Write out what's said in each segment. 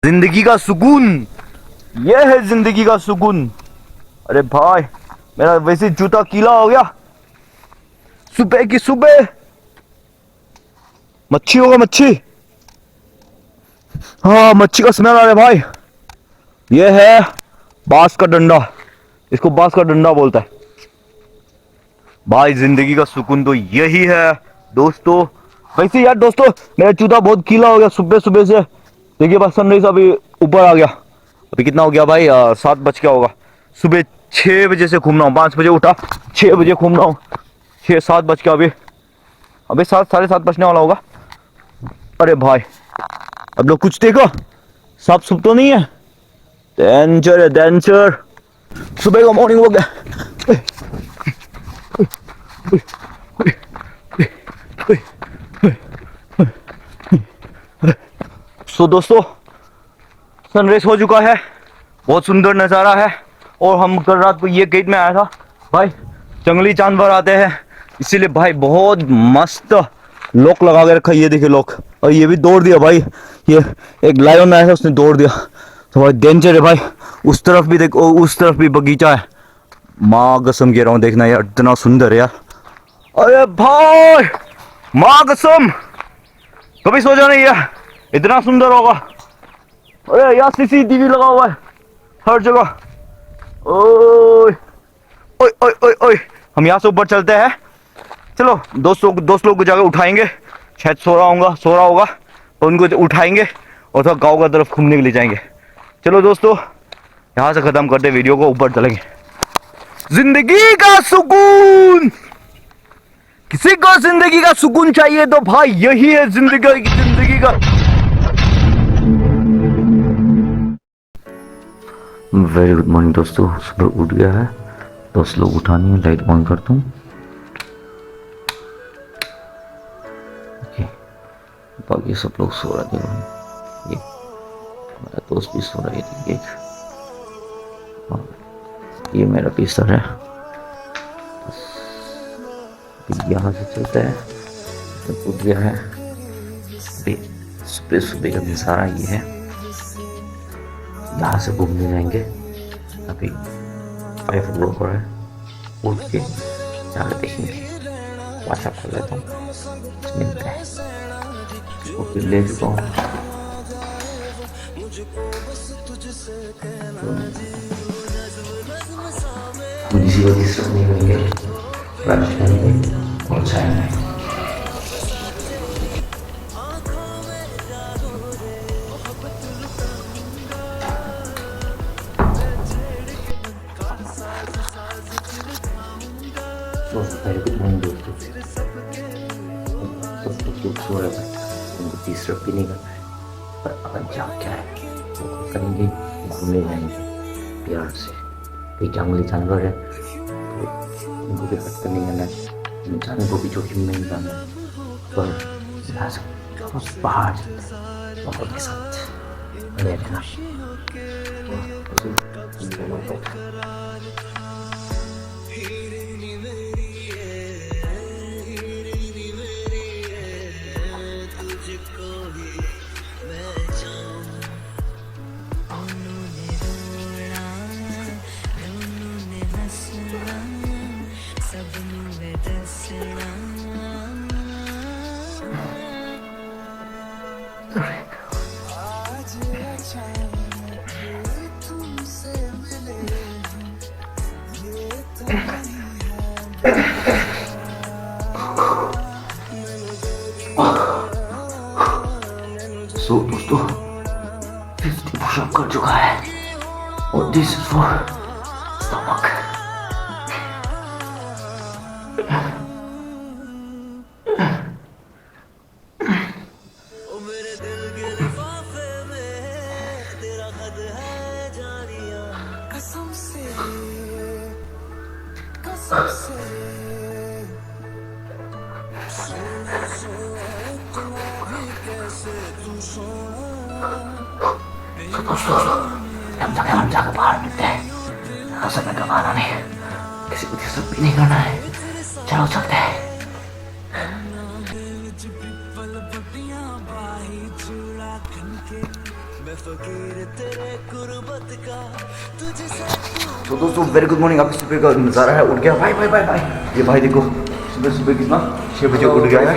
जिंदगी का सुकून, ये है जिंदगी का सुकून। अरे भाई मेरा वैसे जूता गीला हो गया। सुबह की सुबह मच्छी होगा, मच्छी। हाँ मच्छी का स्मेल आ रहा है भाई। ये है बांस का डंडा, इसको बांस का डंडा बोलता है भाई। जिंदगी का सुकून तो यही है दोस्तों। वैसे यार दोस्तों मेरा जूता बहुत गीला हो गया सुबह सुबह से। देखिए बस सनराइज अभी ऊपर आ गया। अभी कितना हो गया भाई, 7 बज गया होगा। सुबह 6 बजे से घूम रहा हूँ, 5 बजे उठा, 6 बजे घूम रहा हूँ। 6-7 बज गया अभी। अभी 7 साढ़े 7 बजने वाला होगा। अरे भाई अब लोग कुछ देखो, सांप सुप तो नहीं है? डेंजर है डेंजर। सुबह का मॉर्निंग वॉक है। सो दोस्तों सनराइज हो चुका है, बहुत सुंदर नज़ारा है। और हम कल रात को ये गेट में आया था भाई, जंगली जानवर आते हैं इसीलिए भाई बहुत मस्त लॉक लगा के रखा। ये देखिए लॉक, और ये भी दौड़ दिया भाई। ये एक लायन आया था उसने दौड़ दिया। तो भाई डेंजर है भाई। उस तरफ भी देखो, उस तरफ भी बगीचा है। माँ कसम कह रहा हूँ, देखना यार इतना सुंदर है यार। अरे भाई माँ कसम कभी सोचा नहीं है इतना सुंदर होगा। अरे यार सीसीटीवी लगा हुआ है हर जगह। ओए ओए ओए ओए ओए, हम यहाँ से ऊपर चलते हैं। चलो दोस्त लोग को जाकर उठाएंगे। शायद सो रहा होगा तो उनको उठाएंगे और थोड़ा गाँव का तरफ घूमने के लिए जाएंगे। चलो दोस्तों यहाँ से खत्म करते वीडियो को, ऊपर चलेंगे। जिंदगी का सुकून, किसी को जिंदगी का सुकून चाहिए तो भाई यही है जिंदगी का। वेरी गुड मॉर्निंग दोस्तों, सुबह उठ गया है। दोस्त लोग उठानी है, लाइट ऑन करता हूँ। बाकी सब लोग सो रहे थे। ये मेरा दोस्त भी सो रहा है। ये मेरा बिस्तर है। यहाँ से चलता है तो उठ गया है। अभी सुबह सुबह का नज़ारा ये है। यहाँ से घूमने जाएंगे। अभी 5 फ्लोर पर है, उठ के जाकर देखेंगे। व्हाट्सएप कर लेता हूँ, मिलते हैं। ओके ले चुका हूँ। किसी को डिस्टर्ब नहीं करेंगे, ब्रश करेंगे और जाएंगे। वेरी गुड मॉर्निंग दोस्तों। सब लोग सो रहे हैं, उनको डिस्टर्ब भी नहीं करना है। पर अपन जाग क्या है तो करेंगे, घूमने जाएंगे प्यार से। कई जंगली जानवर है तो उनको भी हट नहीं करना है, इंसान को भी जोखिम में नहीं डालना है। पर यहाँ से उस पहाड़ बहुत के साथ बने रहना। सो दोस्तों 50 पुशअप कर चुका है और दिस इज फॉर स्टमक। हम जाकर बाहर मिलते हैं। समय गंवाना नहीं, किसी को डिस्टर्ब भी नहीं करना है। चलो चलते हैं। तो दोस्तों वेरी गुड मॉर्निंग। आप सुबह का नज़ारा है, उठ गया भाई भाई भाई भाई। ये भाई देखो सुबह सुबह कितना 6 बजे उठ गया है।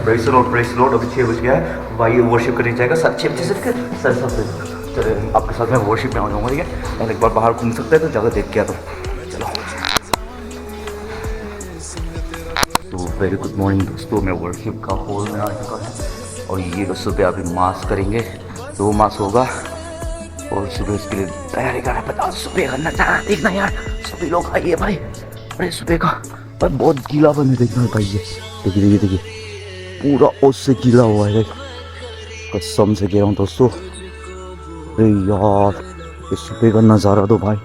प्रेस लॉर्ड अभी 6 बज गया है। भाई वर्शिप करने जाएगा 6 बजे से लेकर 7:30 बजे। चलो आपके साथ मैं वर्शिप में आ जाऊँगा, ठीक है। और एक बार बाहर घूम सकते हैं तो जगह देख के आता हूँ। चलो तो वेरी गुड मॉर्निंग दोस्तों, मैं वर्शिप का हॉल में आ चुका है और ये सुबह अभी मास करेंगे, 2 मास होगा और सुबह इसके लिए तैयारी कर रहा है। पता सुबह का नजारा देखना यार, सभी लोग आइए भाई। अरे सुबह का भाई बहुत गीला बने देखना भाई। ये देखिए देखिए देखिए पूरा ओस से गीला हुआ है, कसम से कह रहा हूँ दोस्तों। अरे यार ये सुबह का नज़ारा तो भाई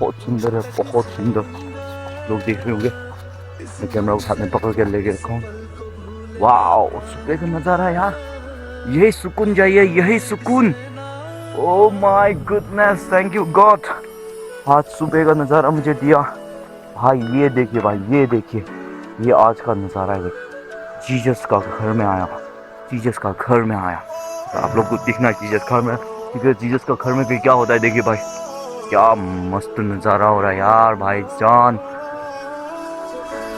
बहुत सुंदर है, बहुत सुंदर। लोग देख रहे होंगे, मैं कैमरा को हाथ में पकड़ के लेके रखा हूँ। वाह सुबह का नज़ारा यार, यही सुकून चाहिए, यही सुकून। Oh my goodness, thank you God. आज सुबह का नज़ारा मुझे दिया भाई। ये देखिए भाई, ये देखिए, ये आज का नज़ारा है। जीसस का घर में आया, जीसस का घर में आया। तो आप लोग को दिखना है जीसस घर में, क्योंकि जीसस का घर में फिर क्या होता है। देखिए भाई क्या मस्त नज़ारा हो रहा है यार भाई जान।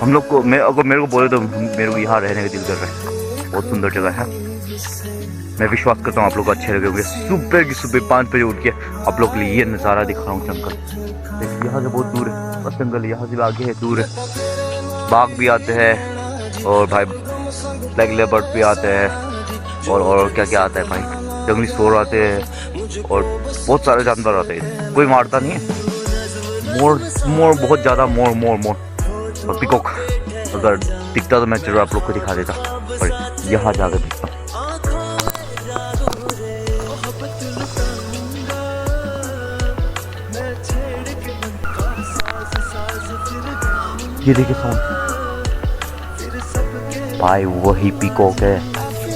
हम लोग को अगर मेरे को बोले तो मेरे को यहाँ रहने का दिल कर रहा है। बहुत सुंदर जगह है, मैं विश्वास करता हूँ आप लोग को अच्छे लगे होंगे। सुबह की सुबह 5 बजे उठ के आप लोग के लिए ये नज़ारा दिखा रहा हूँ। जंगल देखिए यहाँ से बहुत दूर है, बस जंगल यहाँ से आगे है, दूर है। बाघ भी आते हैं और भाई ब्लैक लेपर्ड भी आते हैं और क्या क्या आता है भाई, जंगली सूअर आते हैं और बहुत सारे जानवर आते हैं। कोई मारता नहीं है। मोर बहुत ज़्यादा मोर और पिकॉक अगर दिखता तो मैं जरूर आप लोग को दिखा देता, पर यहाँ जाकर दिखता। ये देखिए साउंड भाई, वही पीकॉक है,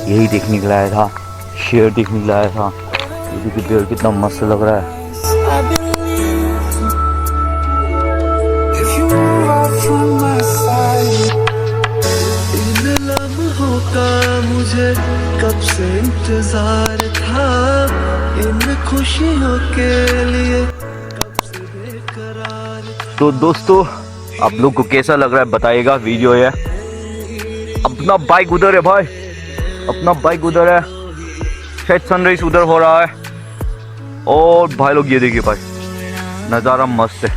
यही देखने के लिए आया था, शेर देखने के लिए आया था। ये देखिए पेड़ कितना मस्त लग रहा है। इन लम्हों का मुझे कब से इंतजार था, इन खुशियों के लिए कब से बेकरार। तो दोस्तों आप लोग को कैसा लग रहा है बताइएगा वीडियो। है अपना बाइक उधर है भाई, अपना बाइक उधर है, शायद सनराइज उधर हो रहा है। और भाई लोग ये देखिए भाई नज़ारा मस्त है।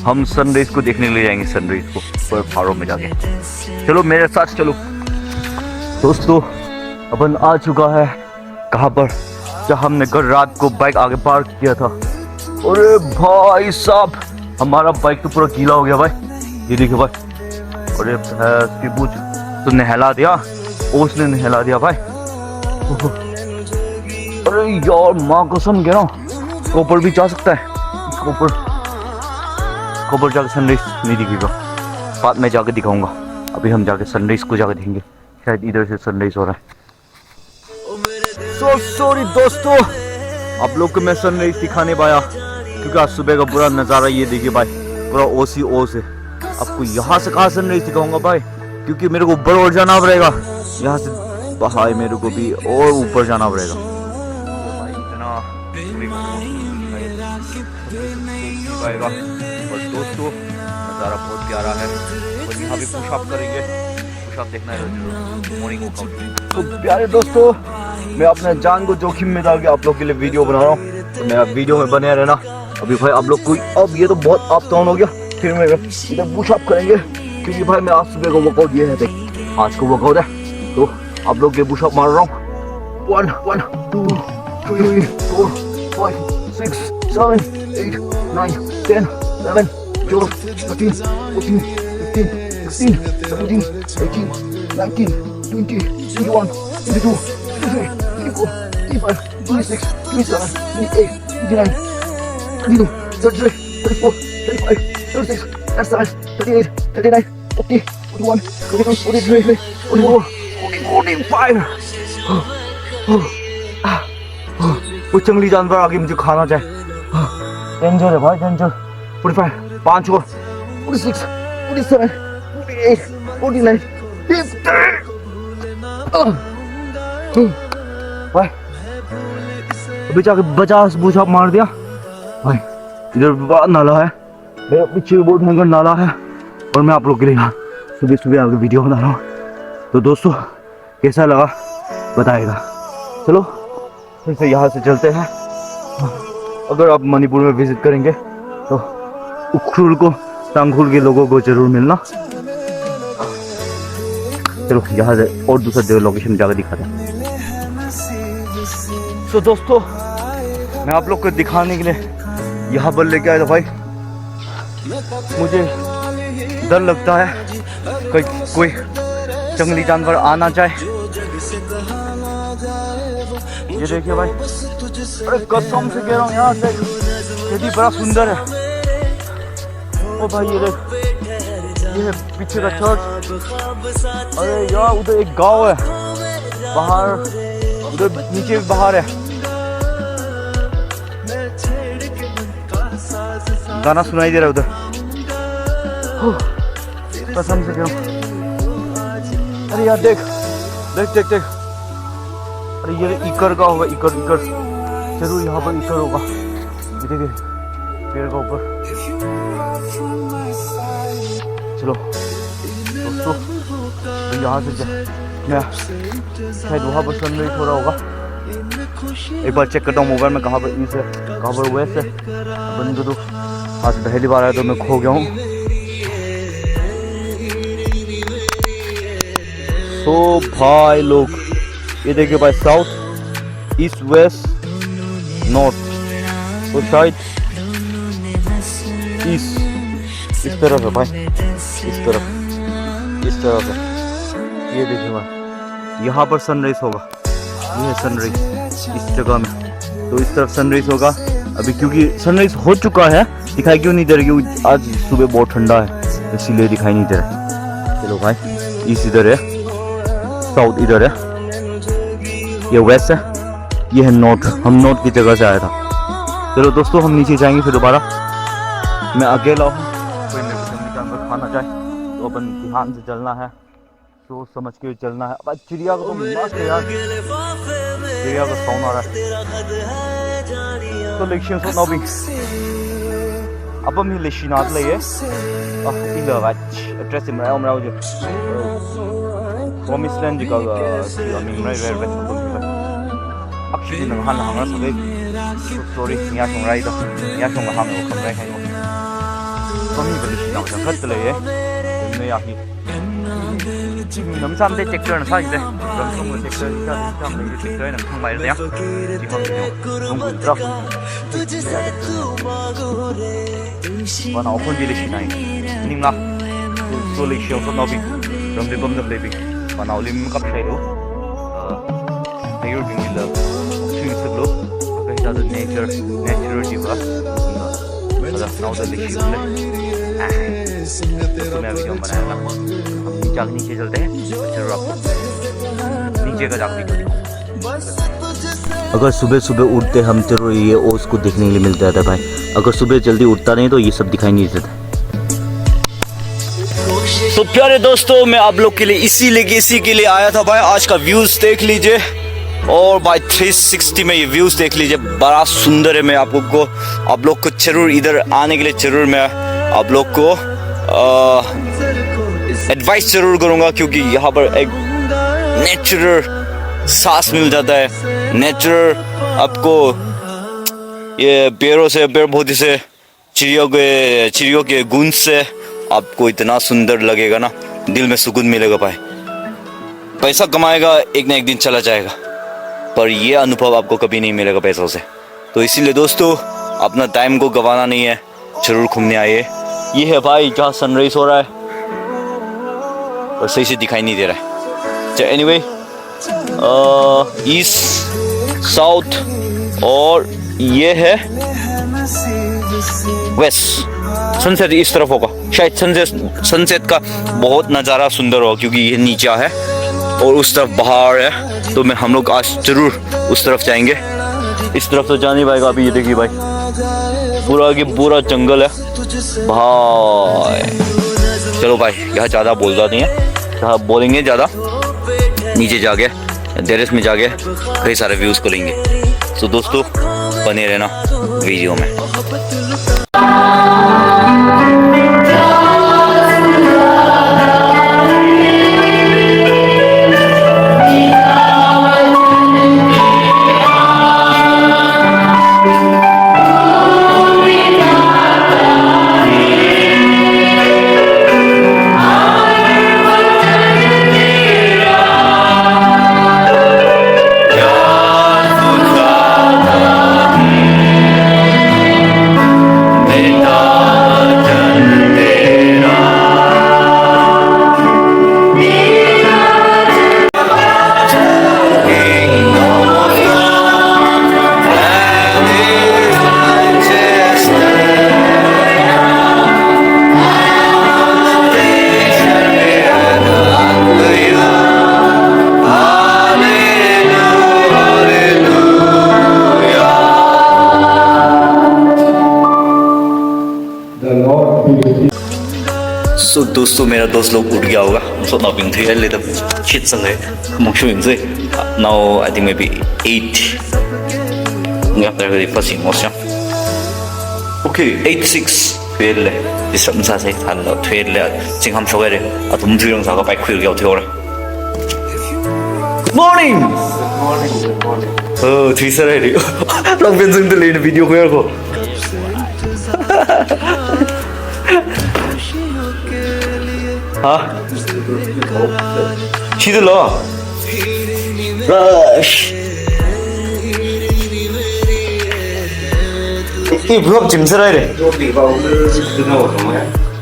हम सनराइज को देखने के लिए जाएंगे, सनराइज को पर पहाड़ों में जाके। चलो मेरे साथ चलो दोस्तों। अपन आ चुका है कहाँ पर, जहाँ हमने कल रात को बाइक आगे पार्क किया था। अरे भाई साहब हमारा बाइक तो पूरा गीला हो गया भाई, ये देखिए भाई। अरे भैंस की पूछ तो नहला दिया, उसने नहला दिया भाई। अरे यार माँ कसम कह रहा हूँ, इसके ऊपर भी जा सकता है, इसके ऊपर जाकर सनराइज नहीं दिखेगा, बाद में जाकर दिखाऊंगा। अभी हम जाके सनराइज को जाकर देखेंगे, शायद इधर से सनराइज हो रहा है। सॉरी दोस्तों, आप लोग को मैं सनराइज दिखा नहीं पाया क्योंकि आज सुबह का पूरा नज़ारा ये देखिए भाई, पूरा ओस ही ओस है। आपको यहाँ से कहाँ सनराइज दिखाऊंगा भाई, क्योंकि मेरे को ऊपर और जाना पड़ेगा। यहाँ से भाई मेरे को भी और ऊपर जाना पड़ेगा। और दोस्तों नज़ारा बहुत प्यारा है और यहाँ भी पुशअप करेंगे, पुशअप देखना है मॉर्निंग वर्कआउट। तो प्यारे दोस्तों मैं अपने जान को जोखिम में डाल के आप लोग के लिए वीडियो बना रहा हूँ, तो मेरा वीडियो में बने रहना। अभी भाई आप लोग कोई अब ये तो बहुत अप डाउन हो गया, फिर मैं इधर पुशअप करेंगे क्योंकि भाई मैं आज सुबह को वर्कआउट ये है, देख आज को वर्कआउट है। तो आप लोग के पुशअप मार रहा हूँ। 1 1 2 3 4 5 6 7 8 9 10 11 12 13 14 15 16 17 18 19 20 21 22 23 24 25 26 27 28 29 30 33 34 35 36 37 38 39 40 41 42 43 44 45। वो जंगली जानवर आगे मुझे खाना चाहे, डेंजर है भाई डेंजर। 45 5 और 46 47 48 49 50। भाई अभी जाके 50 पुशअप मार दिया भाई। इधर बड़ा नाला है, मेरे पीछे बहुत भयंकर नाला है, और मैं आप लोग के लिए यहाँ सुबह सुबह आगे वीडियो बना रहा हूँ। तो दोस्तों कैसा लगा बताएगा। चलो फिर से यहाँ से चलते हैं। अगर आप मणिपुर में विजिट करेंगे तो उखरुल को तांगखुल के लोगों को जरूर मिलना। चलो यहाँ से और दूसरा जगह लोकेशन जाकर दिखाते हैं। तो दोस्तों मैं आप लोग को दिखाने के लिए यहाँ पर लेके आया था भाई। मुझे डर लगता है कोई जंगली जानवर आना चाहे। ये देखिए भाई, अरे कसम से कह रहा हूँ यहाँ से ये भी बड़ा सुंदर है। ओ भाई ये देख, ये है पीछे का चर्च। अरे यार उधर एक गांव है बाहर, उधर नीचे भी बाहर है। गाना सुनाई दे रहा है उधर, कसम से कह रहा हूँ। अरे यार देख देख देख देख, अरे ये इकर का होगा, इकर इकर जरूर यहाँ पर इकर होगा। ये देखिए पेड़ का ऊपर। चलो दोस्तों तो यहाँ से मैं शायद वहाँ पर सनराइज हो रहा होगा। एक बार चेक करता हूँ मोबाइल में कहाँ पर ईस्ट है कहाँ पर वेस्ट है। बंद तो आज पहली बार आया तो मैं खो गया हूँ। तो भाई लोग ये देखिए भाई, साउथ ईस्ट वेस्ट नॉर्थ, तो शायद ईस्ट इस तरफ है भाई, इस तरफ है। ये देखिए भाई यहाँ पर सनराइज होगा, ये है सनराइज इस जगह में, तो इस तरफ सनराइज होगा। अभी क्योंकि सनराइज हो चुका है, दिखाई क्यों नहीं दे रहा, क्योंकि आज सुबह बहुत ठंडा है इसीलिए दिखाई नहीं दे रहा। चलो भाई ईस्ट इधर है, साउथ इधर है, ये वेस्ट है, ये है नॉर्थ। हम नॉर्थ की जगह से आया था। चलो दोस्तों हम नीचे जाएंगे फिर दोबारा। मैं अकेला हूँ, कोई मेरे को जंगली जानवर खाना चाहे तो अपन ध्यान से चलना है, सोच समझ के चलना है। अब चिड़िया को तो मस्त है यार, चिड़िया का साउंड आ रहा है। तो लेकिन så nå vi അപ്പം vi lesinat leye ilawat address im ra omra jo promise land ka mi mai ver vet ko actually nang han hang ra sabe sorry nya song rai do nya song ga ham ko rai khai mo ko mi bali sinat ka khat leye me ya hi nắm sam de check करना था इधर हम लोग check कर क्या हम लोग check कर ना हम मार दिया जी हम गुजरात वाना ओपन भी लिखी नहीं निंगा तो लिखियो तो नबी रंदे बम दे भी वाना ओलिम कप शायद देयर बिंग ला थ्री से लो कहीं ज्यादा नेचर जीवा मतलब नाउ द लिखियो तो मैं वीडियो बनाएगा। हम नीचे चलते हैं, जरूर आपको नीचे का जाकर वीडियो दिखाऊंगा। अगर सुबह सुबह उठते हम जरूर ये ओस को देखने के लिए मिलता था भाई। अगर सुबह जल्दी उठता नहीं तो ये सब दिखाई नहीं देता। तो प्यारे दोस्तों मैं आप लोग के लिए इसी के लिए आया था भाई। आज का व्यूज देख लीजिए, और भाई 360 में ये व्यूज देख लीजिए, बड़ा सुंदर है। मैं आप लोग को जरूर इधर आने के लिए जरूर मैं आप लोग को एडवाइस जरूर करूंगा, क्योंकि यहाँ पर एक नेचुरल सांस मिल जाता है। नेचुरल आपको ये पेड़ पौधे से चिड़ियों के गूंज से आपको इतना सुंदर लगेगा ना, दिल में सुकून मिलेगा भाई। पैसा कमाएगा एक ना एक दिन चला जाएगा, पर ये अनुभव आपको कभी नहीं मिलेगा पैसों से। तो इसीलिए दोस्तों अपना टाइम को गंवाना नहीं है, जरूर घूमने आइए। ये है भाई जहाँ सनराइज हो रहा है, और सही से दिखाई नहीं दे रहा है। तो एनीवे ईस्ट साउथ और ये है वेस्ट। सनसेट इस तरफ होगा शायद। सनसेट का बहुत नज़ारा सुंदर होगा, क्योंकि ये नीचे है और उस तरफ पहाड़ है। तो हम लोग आज जरूर उस तरफ जाएंगे। इस तरफ तो जा नहीं पाएगा अभी। ये देखिए भाई पूरा जंगल है भाई। चलो भाई यहाँ ज़्यादा बोलता नहीं है, यहाँ बोलेंगे ज़्यादा नीचे जाके टेरेस में जाके कई सारे व्यूज़ को लेंगे। तो दोस्तों बने रहना वीडियो में। सो दोस्तों मेरा दोस्त लोग उठ गया होगा सो नाउ बिंग थे ले तब shit संगे मुख्य बिंग से now I think maybe 8 ngap der di pasi mosya okay 86 twele di sam sa sai than lo twele jing ham shoga de atum thirong sa ga bai khwil gyao thora morning oh thui sa re long ben jing de le video khwer ko हाँ सीधे लो rush 이 부럽 짐스라이래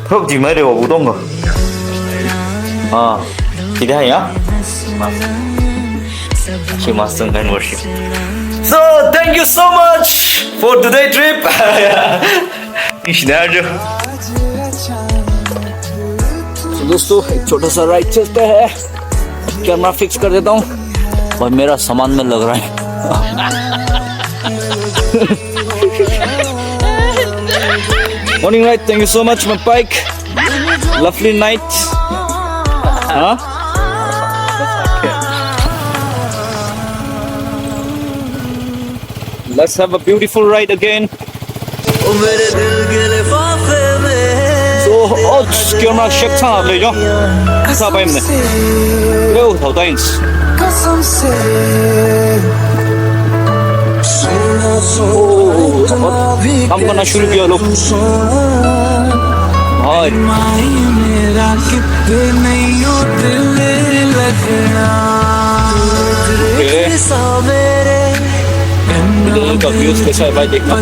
부럽 짐이래 와 우동 거 아 기대하냐 Shimasung and worship. So thank you so much for today trip. दोस्तों एक छोटा सा ride चलते हैं camera fix कर देता हूँ और मेरा सामान में लग रहा है morning ride thank you so much my bike lovely night हाँ let's have a beautiful ride again So, camera check sang le jo. Sa ba im ne. Leo thau ta ins. हम करना शुरू किया लोग हाय का व्यूज कैसा है भाई देखना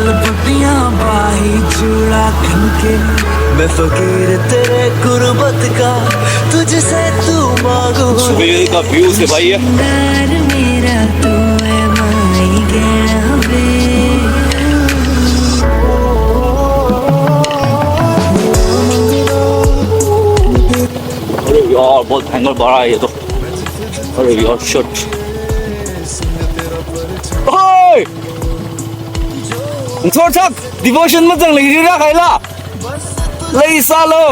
मैं फकीर तेरे गुर्बत का तुझसे तू मांगू सुबह का व्यूज है भाई ये मेरा तू है भाई अरे यार बहुत एंगल बड़ा है ये तो अरे यार शॉट ओए छोड़ छक डिवोशन में चल रही है खाइला ले सालो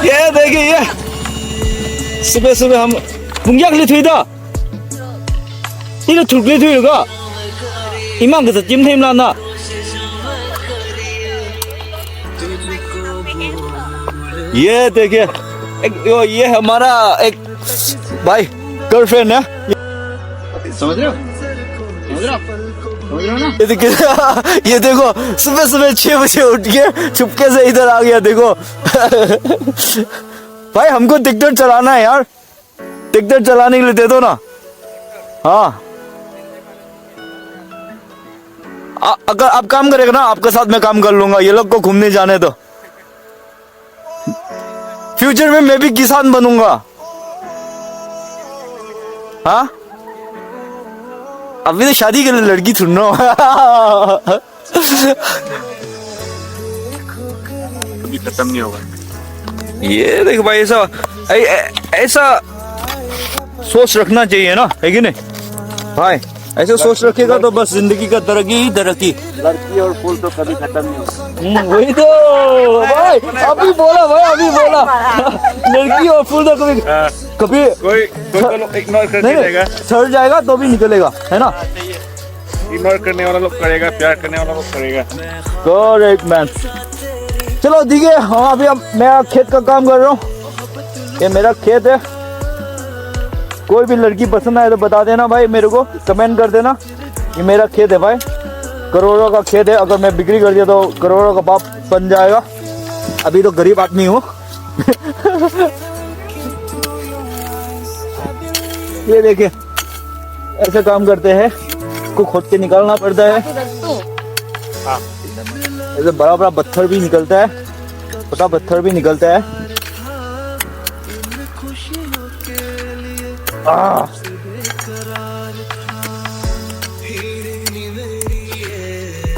ये देखिए ये सुबह सुबह हम मुंगिया ले थी दा ये ठुक ले थी होगा इमाम के जिम थे इमलाना ये देखिए ये हमारा एक भाई गर्लफ्रेंड है समझ रहे हो ये देखो सुबह सुबह 6 बजे उठ के चुपके से इधर आ गया देखो भाई हमको टिकटॉक चलाना है यार टिकटॉक चलाने के लिए दे दो ना हाँ अगर आप काम करेगा ना आपके साथ मैं काम कर लूंगा ये लोग को घूमने जाने दो फ्यूचर में मैं भी किसान बनूंगा हाँ अभी तो शादी के लिए लड़की ढूंढ रहा हूँ अभी खत्म नहीं होगा ये देखो भाई ऐसा ऐसा सोच रखना चाहिए ना है कि नहीं भाई ऐसे सोच रखेगा तो बस जिंदगी का तरक्की ही तरक्की लड़की और फूल तो कभी खत्म नहीं होगा वही तो भाई अभी बोला लड़की और फूल तो कभी कोई तो इग्नोर कर देगा सड़ जाएगा तो भी निकलेगा है ना इग्नोर करने वाला लोग करेगा, प्यार करने वाला लोग करेगा। Correct man. चलो देखिए, हाँ अभी मैं खेत का काम कर रहा हूँ। ये मेरा खेत है। कोई भी लड़की पसंद आए तो बता देना भाई, मेरे को कमेंट कर देना। ये मेरा खेत है भाई, करोड़ों का खेत है। अगर मैं बिक्री कर दिया तो करोड़ों का बाप बन जाएगा। अभी तो गरीब आदमी हूँ। ये देखिए, ऐसे काम करते हैं। इसको खोद के निकालना पड़ता है। ऐसे बड़ा बड़ा पत्थर भी निकलता है, छोटा पत्थर भी निकलता है।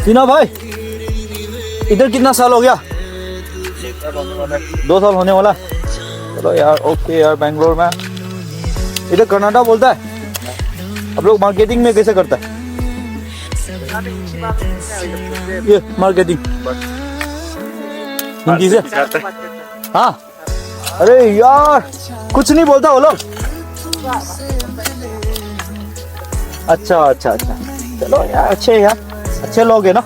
सीना भाई, इधर कितना साल हो गया? 2 साल होने वाला। चलो यार, ओके यार। बेंगलोर में इधर कर्नाटक बोलता है। अब लोग मार्केटिंग में कैसे करता है ये मार्केटिंग? हिंदी से? हाँ। अरे यार, कुछ नहीं बोलता वो लोग। अच्छा अच्छा अच्छा, चलो यार, अच्छे यार, अच्छे लोग हैं ना।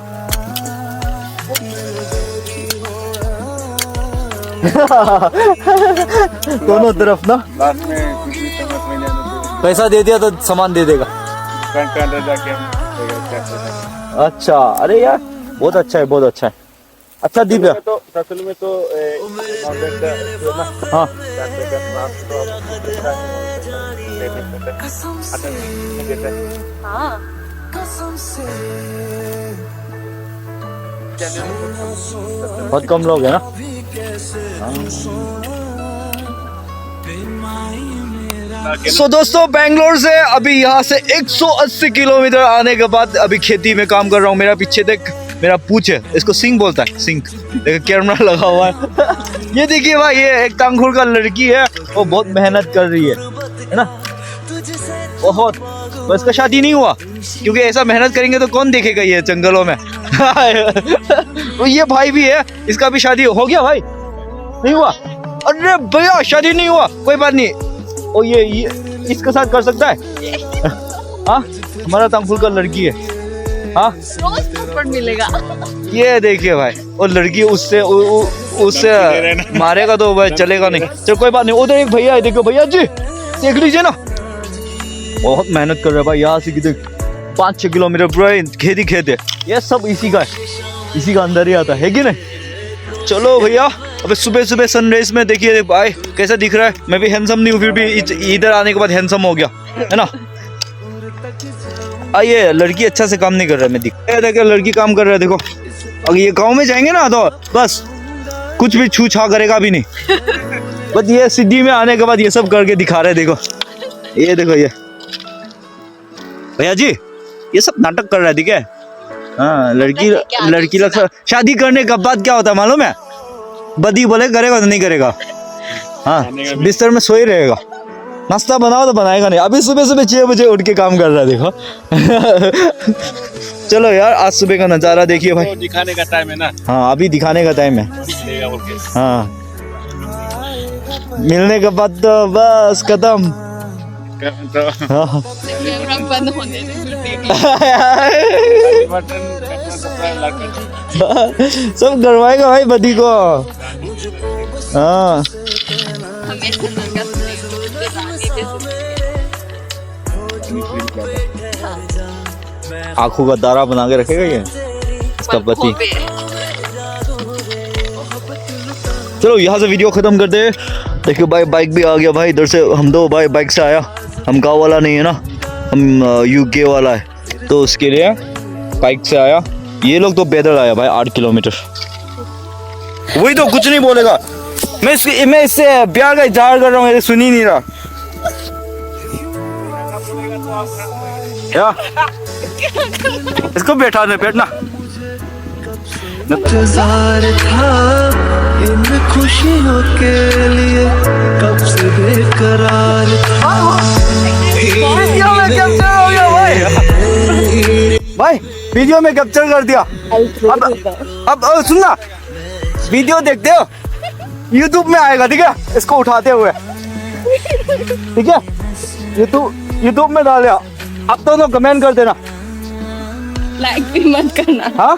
दोनों तरफ ना। लास्ट में कुछ भी समझ में नहीं आने पैसा दे दिया तो सामान दे देगा। दुकान के अंदर जाके हम क्या करते अच्छा, अरे यार बहुत अच्छा है, बहुत अच्छा है। अच्छा दिव्या। हैं। तो असल में तो माउंटेन का जो ना हाँ जाते का नाम तो आता नहीं देता है। बहुत कम लोग हैं ना। सो दोस्तों, बेंगलोर से अभी यहाँ से 180 किलोमीटर आने के बाद अभी खेती में काम कर रहा हूँ। मेरा पीछे देख, मेरा पूछ है, इसको सिंह बोलता है, सिंह। देखो कैमरा लगा हुआ है। ये देखिए भाई, ये एक टांगखुल का लड़की है, वो बहुत मेहनत कर रही है ना, बहुत। बस इसका शादी नहीं हुआ, क्योंकि ऐसा मेहनत करेंगे तो कौन देखेगा ये जंगलों में। तो ये भाई भी है, इसका भी शादी हो गया भाई? नहीं हुआ? अरे भैया शादी नहीं हुआ, कोई बात नहीं। ओ ये इसके साथ कर सकता है। हाँ, हमारा टांगखुल का लड़की है। हाँ, रोज थप्पड़ मिलेगा। ये देखिए भाई, और लड़की उससे मारेगा तो भाई चलेगा नहीं। चलो कोई बात नहीं। उधर एक भैया है, देखो भैया जी, देख लीजिए ना, बहुत मेहनत कर रहा है भाई। यहाँ से कितने 5-6 किलोमीटर पूरा खेत ही खेत है। ये सब इसी का है, इसी का अंदर ही आता है कि नहीं? चलो भैया, अबे सुबह सुबह सनराइज में देखिए भाई कैसा दिख रहा है। मैं भी हैंडसम नहीं हूँ, फिर भी इधर आने के बाद हैंडसम हो गया है ना। ये लड़की अच्छा से काम नहीं कर रहा है, मैं देखो लड़की काम कर रहा है। देखो, अगर ये गांव में जाएंगे ना तो बस कुछ भी छू छा करेगा भी नहीं। बस ये सिटी में आने के बाद ये सब करके दिखा रहे हैं। देखो, ये देखो, ये भैया जी ये सब नाटक कर रहा है, ठीक है? हाँ, लड़की लोग शादी करने के बाद क्या होता है मालूम है? बदी बोले करेगा तो नहीं करेगा। हाँ, बिस्तर में सो ही रहेगा। नाश्ता बनाओ तो बनाएगा नहीं। अभी सुबह सुबह 6 बजे उठ के काम कर रहा है, देखो। चलो यार, आज सुबह का नज़ारा देखिए भाई। तो दिखाने का टाइम है ना। हाँ, अभी दिखाने का टाइम है। हाँ, मिलने के बाद तो बस खत्म। तो हाँ। कैमरा बंद होने सब करवाएगा भाई बदी को। हाँ, आंखों का तारा बना के रखेगा ये इसका पति। चलो यहाँ से वीडियो खत्म करते हैं। देखियो भाई, बाइक भी आ गया भाई। इधर से हम दो भाई बाइक से आया। हम गाँव वाला नहीं है ना, हम यूके वाला है, तो उसके लिए बाइक से आया। ये लोग तो पैदल आया भाई 8 किलोमीटर। वही तो कुछ नहीं बोलेगा। मैं इससे प्यार का इजहार कर रहा हूँ, सुन ही नहीं रहा। क्या इसको बैठा दे, बैठना। इंतजार था इन खुशियों के लिए, कब से बेकरार था। वीडियो में कैप्चर हो गया भाई, वीडियो में कैप्चर कर दिया। अब सुनना, वीडियो देखते हो, यूट्यूब में आएगा, ठीक है? इसको उठाते हुए, ठीक है? यूट्यूब में डाल दिया। अब दोनों कमेंट कर देना, लाइक भी मत करना। हाँ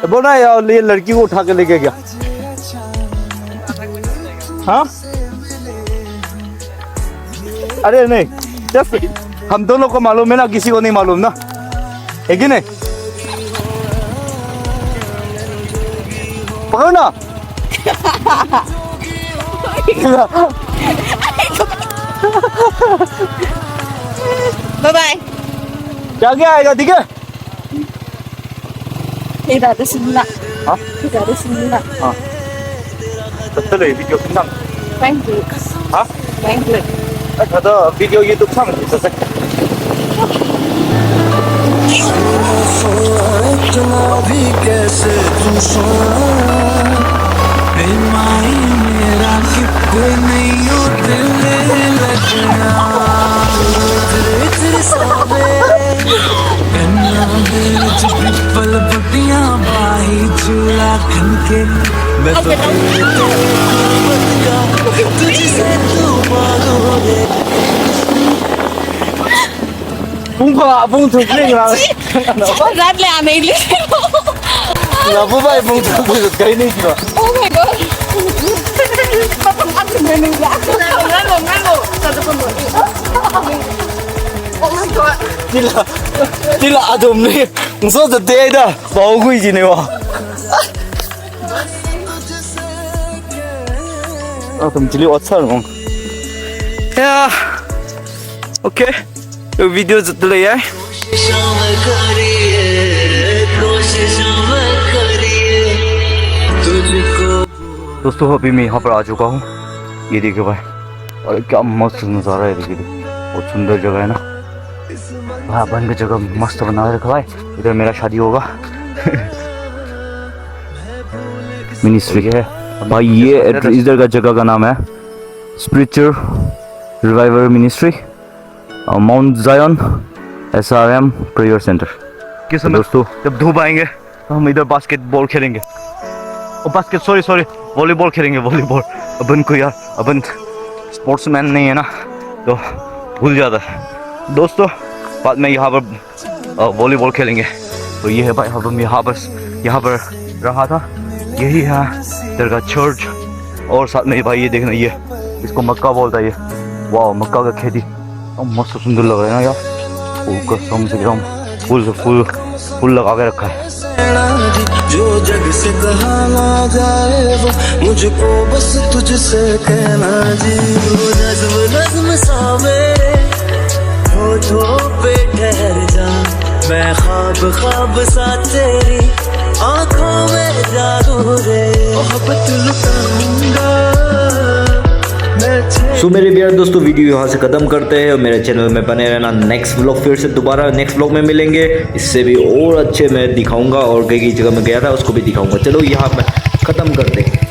बोल रहा है यार, ये लड़की को उठा के लेके गया। हाँ अरे नहीं, जस्ट हम दोनों को मालूम है ना, किसी को नहीं मालूम ना, है कि नहीं? पकड़ो ना। Bye bye. क्या क्या आएगा, ठीक है? 이다도 신나. 어? 이다도 신나. चलो ये वीडियो सुनना। Thank you. हाँ Thank you. अच्छा तो वीडियो यूट्यूब पर मिल सकता है। इतना भी कैसे तू सोना बेमाई मेरा कि कोई नहीं हो दिल लगना तेरे सामने कन्ना दिल च पिपल पटियां बाही चूड़ा खनके मैं तो तुझसे तू मांगोगे Bung tukling lah. Berat lah aneh ini. Lah bubai bung tukling kayak ini juga. Oh my god. Aku menang ya. Ngalo. Satu pun Oh my god. Tila adum ni, musuh sedih dah. Bau gue ini wah. Ah, तुम चलिए अच्छा ना. Ya, oke. Video चल रही है। दोस्तों अभी मैं यहाँ पर आ चुका हूँ, ये देखिए भाई, और क्या मस्त नज़ारा है, देखिए बहुत सुंदर जगह है ना, वहाँ बन की जगह मस्त बना रखा है। इधर मेरा शादी होगा। मिनिस्ट्री है भाई, ये इधर का जगह का नाम है स्पिरिचुअल रिवाइवल मिनिस्ट्री, माउंट जायन SRM प्रेयर सेंटर। किस समय दोस्तों जब धूप आएंगे तो हम इधर बास्केटबॉल खेलेंगे, सॉरी वॉलीबॉल खेलेंगे। वॉलीबॉल अपन को यार, अपन स्पोर्ट्समैन नहीं है ना, तो भूल जाता है। दोस्तों बाद में यहाँ पर वॉलीबॉल खेलेंगे। तो ये है भाई, हम यहाँ पर रहा था, यही है इधर का चर्च। और साथ में भाई ये देखना, ये इसको मक्का बोलता है, ये वाह मक्का का खेती मस्त सुंदर लग रहा है ना यार। कसम से फूल लगा के रखा है। जो जग से कहा ना जाए वो मुझको बस तुझसे कहना जी। नज़्म सा मेरे होठों पे ठहर जा, मैं ख्वाब सा तेरी आँखों में जादू रे मोहब्बत लुटाऊंगा। सो मेरे प्यारे दोस्तों, वीडियो यहाँ से ख़त्म करते हैं और मेरे चैनल में बने रहना। नेक्स्ट व्लॉग फिर से दोबारा नेक्स्ट व्लॉग में मिलेंगे, इससे भी और अच्छे मैं दिखाऊंगा, और कई जगह मैं गया था उसको भी दिखाऊंगा। चलो यहाँ पर ख़त्म करते हैं।